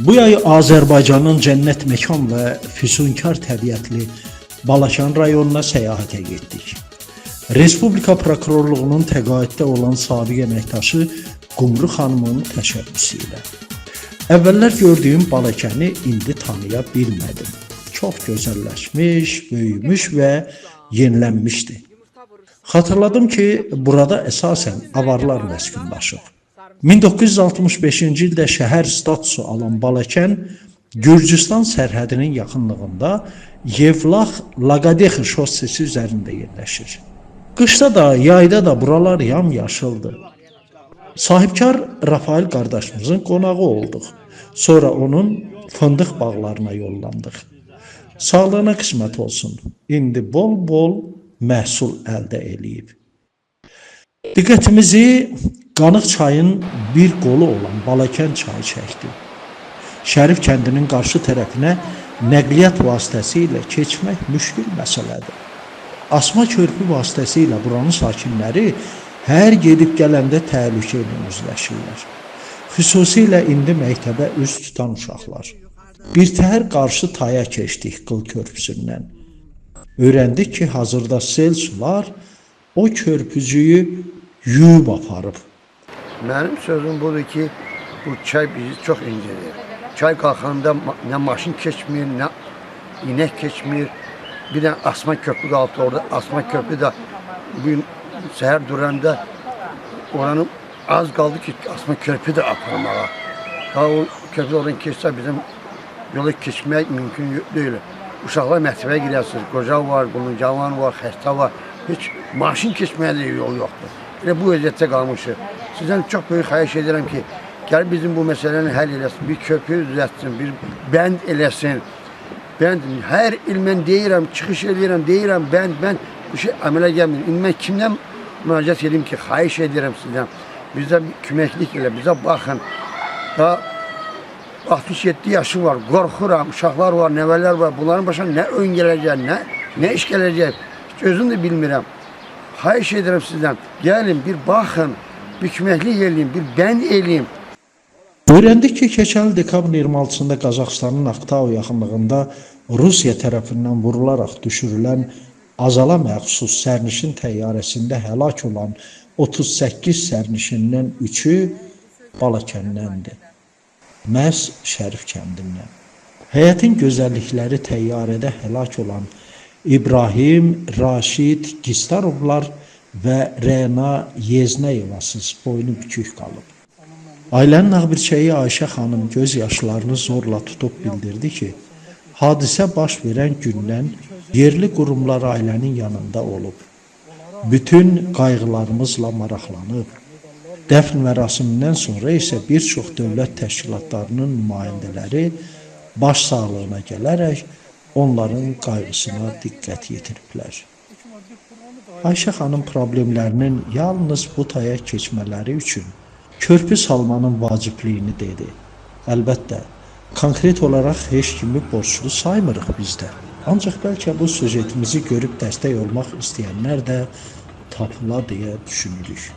Bu yay Azərbaycanın cənnət məkan və füsunkar təbiətli Balakən rayonuna səyahətə getdik. Respublika Prokurorluğunun təqaüddə olan sabiq əməkdaşı Qumru xanımın təşəbbüsü ilə. Əvvəllər gördüyüm Balakəni indi tanıya bilmədim. Çox gözəlləşmiş, böyümüş və yenilənmişdi. Xatırladım ki, burada əsasən avarlar məskunlaşıb. 1965-ci ildə şəhər statusu alan Balakən, Gürcüstan sərhədinin yaxınlığında Yevlax-Laqadexi şossesi üzərində yerləşir. Qışda da, yayda da buralar yamyaşıldır. Sahibkar Rafael qardaşımızın qonağı olduq. Sonra onun fındıq bağlarına yollandıq. Sağlığına qismət olsun. İndi bol-bol məhsul əldə eləyib. Diqqətimizi Qanıq çayın bir qolu olan Balakən çayı çəkdi. Şərif kəndinin qarşı tərəfinə nəqliyyat vasitəsilə keçmək müşkül məsələdir. Asma körpü vasitəsilə buranın sakinləri hər gedib gələndə təhlükə ilə üzləşirlər. Xüsusilə indi məktəbə üz tutan uşaqlar. Bir təhər qarşı taya keçdik Qıl körpüsündən. Öyrəndik ki, hazırda sel sular o körpücüyü yuyub aparıb. Mənim sözüm budur ki, bu çay bizi çox incidir. Çay qalxanda nə maşın keçmir, nə inək keçmir. Bir də asma köprü qaldı orada. Asma köprü də bugün səhər duranda oranın az qaldı ki, asma köprü də aparmağa. Daha o köprü oradan keçsə bizim yola keçmək mümkün deyil. Uşaqlar məktəbə girəsiniz. Qoca var, bunun cavan var, xəstə var. Heç maşın keçməyə də yol yoxdur. Və bu vəziyyətdə qalmışıq. Sizdən çox böyük xahiş edirəm ki, gəlib bizim bu məsələni həll eləsin, bir köprü düzəltsin, bir bənd eləsin. Bənd, hər il mən deyirəm, çıxış edirəm, bənd, bu şey əmələ gəlmir. İndi mən kimdən müraciət edeyim ki, xahiş edirəm sizdən, bizə köməklik elə, bizə baxın. Daha 67 yaşı var, qorxuram, uşaqlar var, nəvələr var, bunların başına nə ön gələcək, nə iş gələcək, heç özüm də bilmirəm. Xahiş edirəm sizdən, gəlin, bir baxın, bir köməklik eləyin, bir bənd eləyin. Öyrəndik ki, keçən dekabrın 26-sında Qazaxıstanın Aktau yaxınlığında Rusiya tərəfindən vurularaq düşürülən Azala məxsus sərnişin təyyarəsində həlak olan 38 sərnişindən 3-ü Balakəndəndir. Məhz Şərif kəndindən. Həyətin gözəllikləri təyyarədə həlak olan İbrahim, Raşid, Gistarovlar və Rəna Yeznəyevasız boynu bükük qalıb. Ailənin ağbirçəyi Ayşə xanım göz yaşlarını zorla tutub bildirdi ki, hadisə baş verən gündən yerli qurumlar ailənin yanında olub. Bütün qayğılarımızla maraqlanıb. Dəfn mərasimindən sonra isə bir çox dövlət təşkilatlarının nümayəndələri baş sağlığına gələrək onların qayğısına diqqət yetiriblər. Ayşə xanım problemlərinin yalnız bu taya keçmələri üçün körpü salmanın vacibliyini dedi. Əlbəttə, konkret olaraq heç kimi borçlu saymırıq bizdə. Ancaq bəlkə bu süjetimizi görüb dəstək olmaq istəyənlər də tapıla deyə düşünürük.